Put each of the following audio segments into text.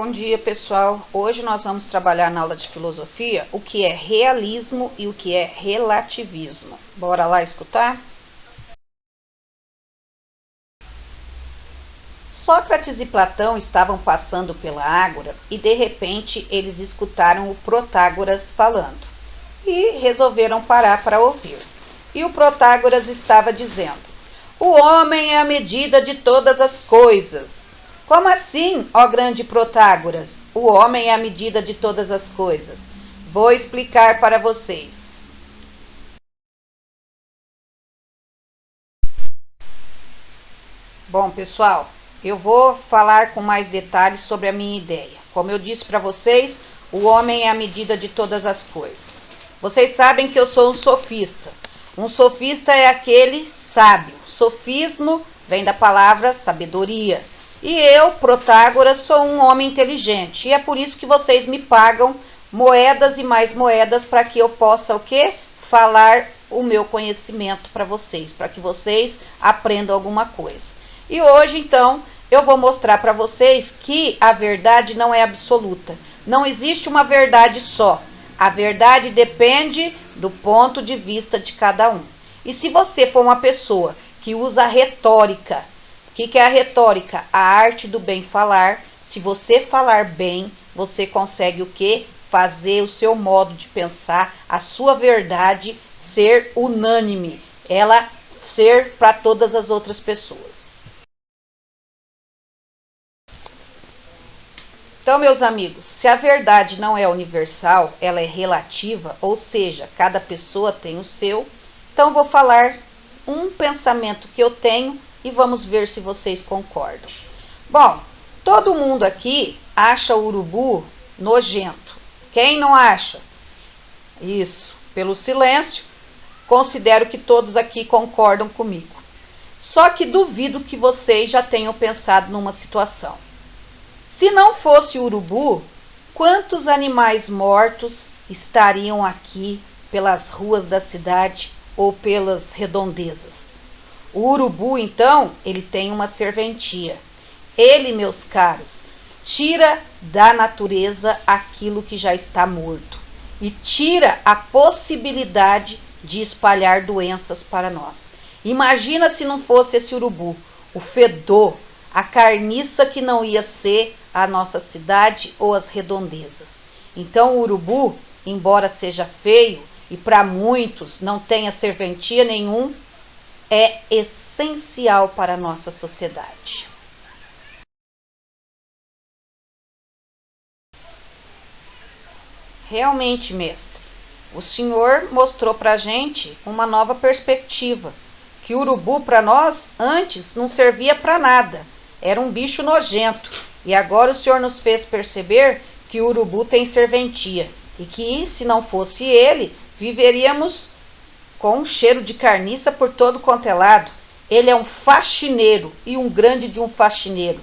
Bom dia, pessoal. Hoje nós vamos trabalhar na aula de filosofia o que é realismo e o que é relativismo. Bora lá escutar? Sócrates e Platão estavam passando pela Ágora e de repente eles escutaram o Protágoras falando e resolveram parar para ouvir. E o Protágoras estava dizendo: "O homem é a medida de todas as coisas." Como assim, ó grande Protágoras? O homem é a medida de todas as coisas. Vou explicar para vocês. Bom, pessoal, eu vou falar com mais detalhes sobre a minha ideia. Como eu disse para vocês, o homem é a medida de todas as coisas. Vocês sabem que eu sou um sofista. Um sofista é aquele sábio. Sofismo vem da palavra sabedoria. E eu, Protágoras, sou um homem inteligente. E é por isso que vocês me pagam moedas e mais moedas para que eu possa o quê? Falar o meu conhecimento para vocês, para que vocês aprendam alguma coisa. E hoje, então, eu vou mostrar para vocês que a verdade não é absoluta. Não existe uma verdade só. A verdade depende do ponto de vista de cada um. E se você for uma pessoa que usa retórica, o que é a retórica? A arte do bem falar. Se você falar bem, você consegue o quê? Fazer o seu modo de pensar, a sua verdade ser unânime, ela ser para todas as outras pessoas. Então, meus amigos, se a verdade não é universal, ela é relativa, ou seja, cada pessoa tem o seu, então vou falar um pensamento que eu tenho e vamos ver se vocês concordam. Bom, todo mundo aqui acha o urubu nojento. Quem não acha? Isso, pelo silêncio, considero que todos aqui concordam comigo. Só que duvido que vocês já tenham pensado numa situação. Se não fosse o urubu, quantos animais mortos estariam aqui pelas ruas da cidade ou pelas redondezas? O urubu, então, ele tem uma serventia. Ele, meus caros, tira da natureza aquilo que já está morto e tira a possibilidade de espalhar doenças para nós. Imagina se não fosse esse urubu, o fedor, a carniça que não ia ser a nossa cidade ou as redondezas. Então o urubu, embora seja feio e para muitos não tenha serventia nenhum, é essencial para a nossa sociedade. Realmente, mestre, o senhor mostrou para a gente uma nova perspectiva, que o urubu para nós antes não servia para nada, era um bicho nojento, e agora o senhor nos fez perceber que o urubu tem serventia, e que se não fosse ele, viveríamos com um cheiro de carniça por todo quanto é lado. Ele é um faxineiro e um grande de um faxineiro.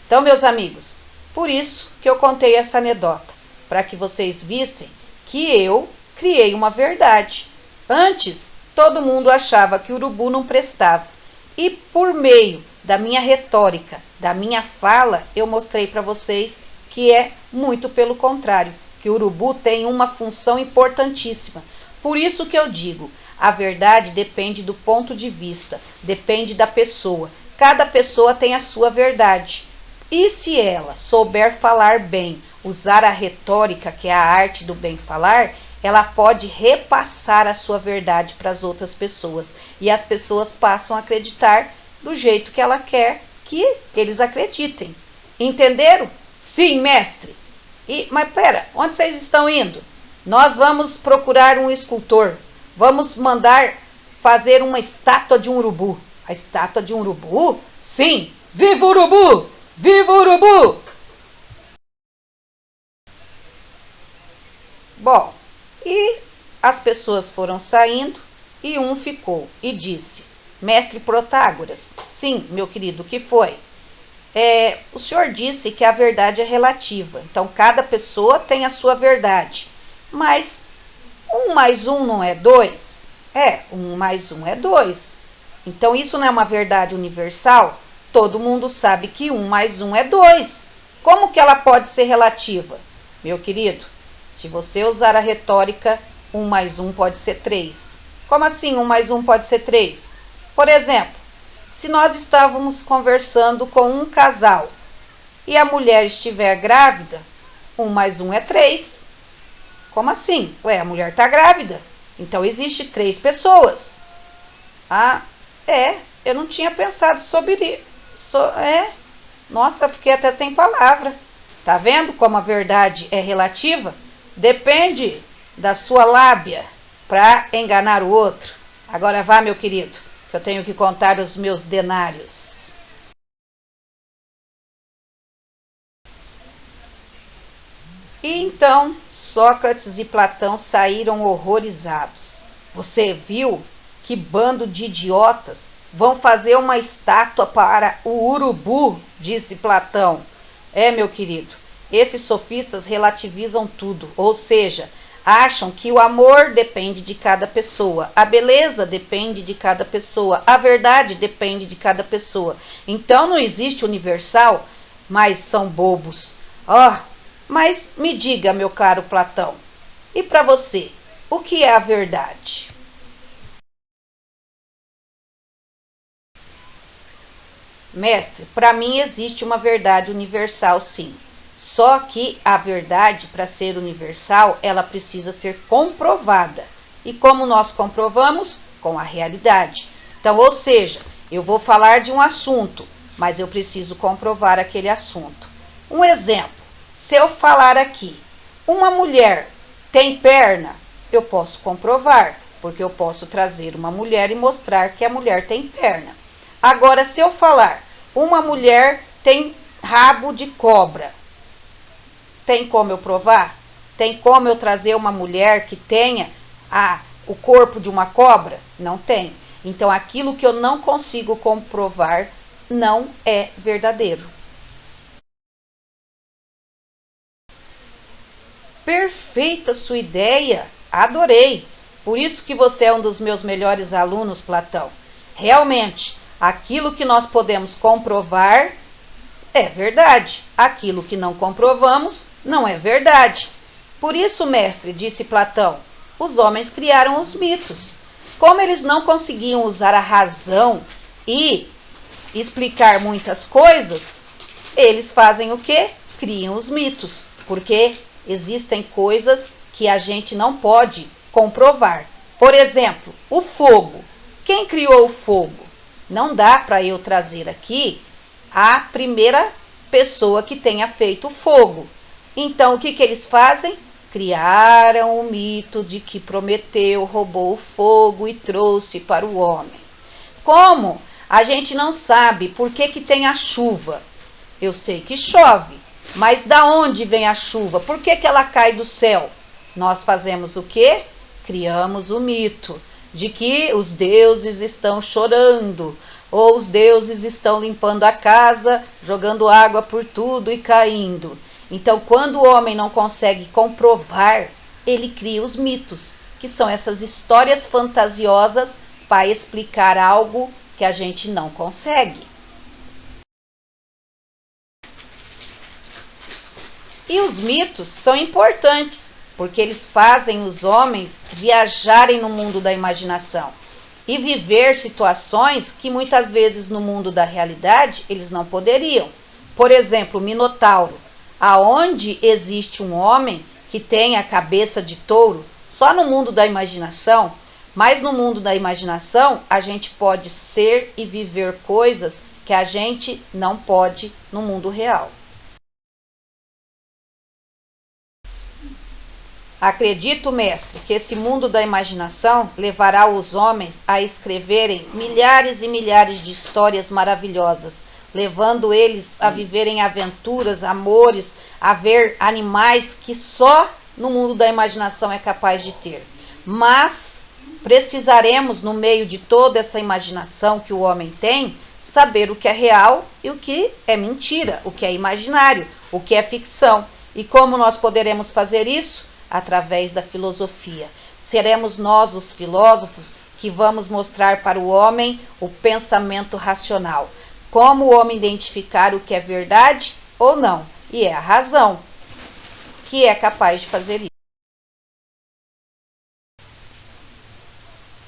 Então, meus amigos, por isso que eu contei essa anedota, para que vocês vissem que eu criei uma verdade. Antes, todo mundo achava que o urubu não prestava. E por meio da minha retórica, da minha fala, eu mostrei para vocês que é muito pelo contrário, que o urubu tem uma função importantíssima. Por isso que eu digo, a verdade depende do ponto de vista, depende da pessoa. Cada pessoa tem a sua verdade. E se ela souber falar bem, usar a retórica, que é a arte do bem falar, ela pode repassar a sua verdade para as outras pessoas. E as pessoas passam a acreditar do jeito que ela quer que eles acreditem. Entenderam? Sim, mestre. Mas pera, onde vocês estão indo? Nós vamos procurar um escultor. Vamos mandar fazer uma estátua de um urubu. A estátua de um urubu? Sim! Viva o urubu! Viva o urubu! Bom, e as pessoas foram saindo e um ficou e disse: Mestre Protágoras, sim, meu querido, o que foi? O senhor disse que a verdade é relativa, então cada pessoa tem a sua verdade, mas 1 mais 1 não é 2? 1 mais 1 é 2. Então isso não é uma verdade universal? Todo mundo sabe que 1 mais 1 é 2. Como que ela pode ser relativa? Meu querido, se você usar a retórica, 1 mais 1 pode ser 3. Como assim 1 mais 1 pode ser 3? Por exemplo, se nós estávamos conversando com um casal e a mulher estiver grávida, 1 mais 1 é 3. Como assim? Ué, a mulher está grávida. Então, existe 3 pessoas. Ah, eu não tinha pensado sobre isso. Nossa, fiquei até sem palavra. Tá vendo como a verdade é relativa? Depende da sua lábia para enganar o outro. Agora vá, meu querido, que eu tenho que contar os meus denários. E então Sócrates e Platão saíram horrorizados. Você viu? Que bando de idiotas! Vão fazer uma estátua para o urubu, disse Platão. Meu querido, esses sofistas relativizam tudo, ou seja, acham que o amor depende de cada pessoa, a beleza depende de cada pessoa, a verdade depende de cada pessoa. Então não existe universal, mas são bobos. Mas me diga, meu caro Platão, e para você, o que é a verdade? Mestre, para mim existe uma verdade universal, sim. Só que a verdade, para ser universal, ela precisa ser comprovada. E como nós comprovamos? Com a realidade. Então, ou seja, eu vou falar de um assunto, mas eu preciso comprovar aquele assunto. Um exemplo, se eu falar aqui, uma mulher tem perna, eu posso comprovar, porque eu posso trazer uma mulher e mostrar que a mulher tem perna. Agora, se eu falar, uma mulher tem rabo de cobra, tem como eu provar? Tem como eu trazer uma mulher que tenha o corpo de uma cobra? Não tem. Então, aquilo que eu não consigo comprovar não é verdadeiro. Perfeita sua ideia, adorei. Por isso que você é um dos meus melhores alunos, Platão. Realmente, aquilo que nós podemos comprovar é verdade. Aquilo que não comprovamos não é verdade. Por isso, mestre, disse Platão, os homens criaram os mitos. Como eles não conseguiam usar a razão e explicar muitas coisas, eles fazem o quê? Criam os mitos, porque existem coisas que a gente não pode comprovar. Por exemplo, o fogo. Quem criou o fogo? Não dá para eu trazer aqui a primeira pessoa que tenha feito o fogo. Então, o que eles fazem? Criaram o mito de que Prometeu roubou o fogo e trouxe para o homem. Como a gente não sabe por que tem a chuva? Eu sei que chove, mas da onde vem a chuva? Por que ela cai do céu? Nós fazemos o quê? Criamos o mito de que os deuses estão chorando, ou os deuses estão limpando a casa, jogando água por tudo e caindo. Então, quando o homem não consegue comprovar, ele cria os mitos, que são essas histórias fantasiosas para explicar algo que a gente não consegue. E os mitos são importantes, porque eles fazem os homens viajarem no mundo da imaginação e viver situações que muitas vezes no mundo da realidade eles não poderiam. Por exemplo, o Minotauro. Aonde existe um homem que tem a cabeça de touro, só no mundo da imaginação, mas no mundo da imaginação a gente pode ser e viver coisas que a gente não pode no mundo real. Acredito, mestre, que esse mundo da imaginação levará os homens a escreverem milhares e milhares de histórias maravilhosas, levando eles a viverem aventuras, amores, a ver animais que só no mundo da imaginação é capaz de ter. Mas precisaremos, no meio de toda essa imaginação que o homem tem, saber o que é real e o que é mentira, o que é imaginário, o que é ficção. E como nós poderemos fazer isso? Através da filosofia. Seremos nós, os filósofos, que vamos mostrar para o homem o pensamento racional. Como o homem identificar o que é verdade ou não. e é a razão que é capaz de fazer isso.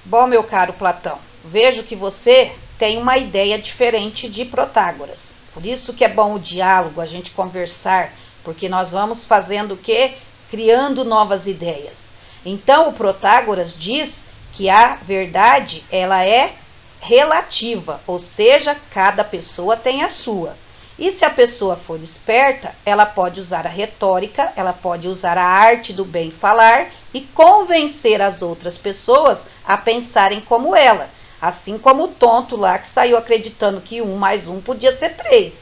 Bom, meu caro Platão, vejo que você tem uma ideia diferente de Protágoras. Por isso que é bom o diálogo, a gente conversar, porque nós vamos fazendo o quê? Criando novas ideias. Então, o Protágoras diz que a verdade, ela é relativa, ou seja, cada pessoa tem a sua. E se a pessoa for esperta, ela pode usar a retórica, ela pode usar a arte do bem falar e convencer as outras pessoas a pensarem como ela. Assim como o tonto lá que saiu acreditando que 1 mais 1 podia ser 3.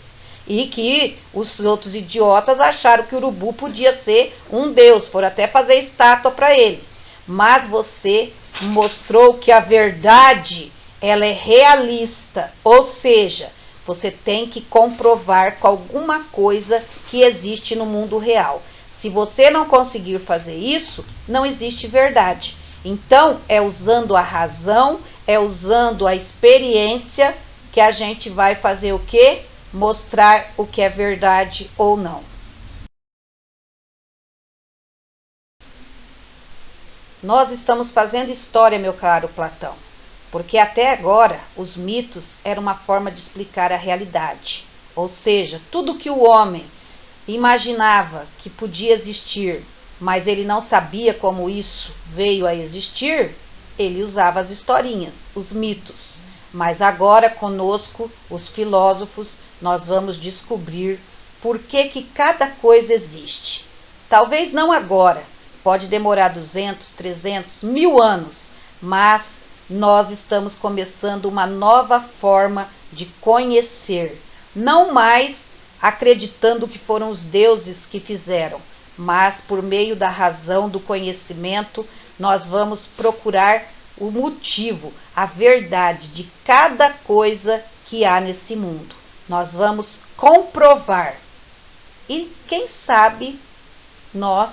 E que os outros idiotas acharam que o urubu podia ser um deus, foram até fazer estátua para ele. Mas você mostrou que a verdade, ela é realista, ou seja, você tem que comprovar com alguma coisa que existe no mundo real. Se você não conseguir fazer isso, não existe verdade. Então, é usando a razão, é usando a experiência que a gente vai fazer o quê? Mostrar o que é verdade ou não. Nós estamos fazendo história, meu caro Platão, porque até agora os mitos eram uma forma de explicar a realidade. Ou seja, tudo que o homem imaginava que podia existir, mas ele não sabia como isso veio a existir, ele usava as historinhas, os mitos. Mas agora conosco, os filósofos, nós vamos descobrir por que cada coisa existe. Talvez não agora, pode demorar 200, 300, 1000 anos, mas nós estamos começando uma nova forma de conhecer, não mais acreditando que foram os deuses que fizeram, mas por meio da razão, do conhecimento, nós vamos procurar o motivo, a verdade de cada coisa que há nesse mundo. Nós vamos comprovar. E quem sabe nós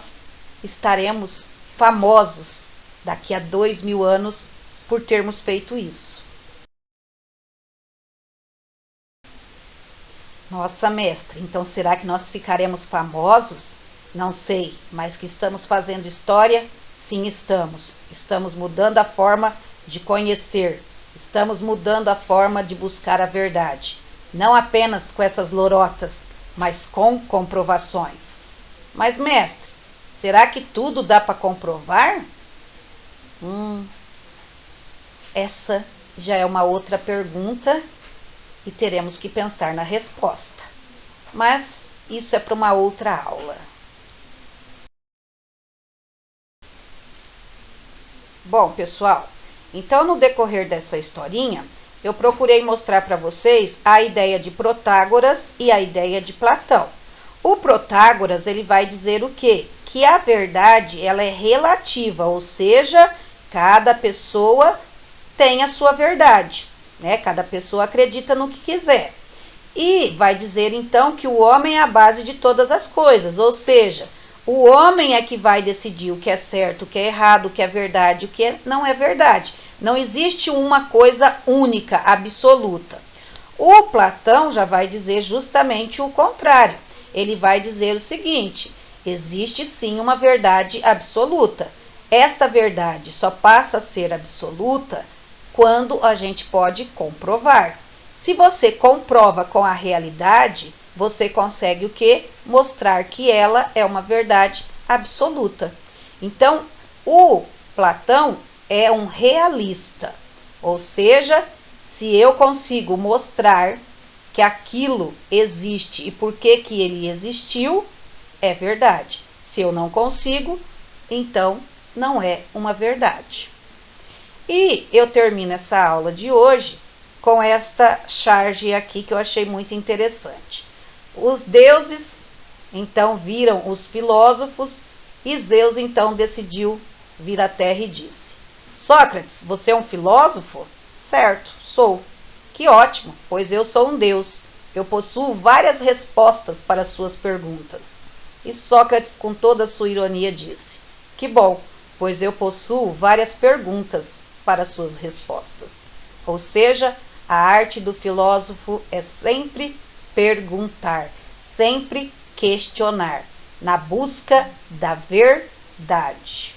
estaremos famosos daqui a 2000 anos por termos feito isso. Nossa, mestre, então será que nós ficaremos famosos? Não sei, mas que estamos fazendo história? Sim, estamos. Estamos mudando a forma de conhecer. Estamos mudando a forma de buscar a verdade. Não apenas com essas lorotas, mas com comprovações. Mas, mestre, será que tudo dá para comprovar? Essa já é uma outra pergunta e teremos que pensar na resposta. Mas isso é para uma outra aula. Bom, pessoal, então no decorrer dessa historinha, eu procurei mostrar para vocês a ideia de Protágoras e a ideia de Platão. O Protágoras, ele vai dizer o quê? Que a verdade, ela é relativa, ou seja, cada pessoa tem a sua verdade, né? Cada pessoa acredita no que quiser. E vai dizer então que o homem é a base de todas as coisas, ou seja, o homem é que vai decidir o que é certo, o que é errado, o que é verdade, o que não é verdade. Não existe uma coisa única, absoluta. O Platão já vai dizer justamente o contrário. Ele vai dizer o seguinte: existe sim uma verdade absoluta. Esta verdade só passa a ser absoluta quando a gente pode comprovar. Se você comprova com a realidade, você consegue o quê? Mostrar que ela é uma verdade absoluta. Então, o Platão é um realista. Ou seja, se eu consigo mostrar que aquilo existe e por que ele existiu, é verdade. Se eu não consigo, então não é uma verdade. E eu termino essa aula de hoje com esta charge aqui que eu achei muito interessante. Os deuses, então, viram os filósofos e Zeus, então, decidiu vir à Terra e disse: Sócrates, você é um filósofo? Certo, sou. Que ótimo, pois eu sou um deus. Eu possuo várias respostas para as suas perguntas. E Sócrates, com toda a sua ironia, disse: Que bom, pois eu possuo várias perguntas para as suas respostas. Ou seja, a arte do filósofo é sempre perguntar, sempre questionar, na busca da verdade.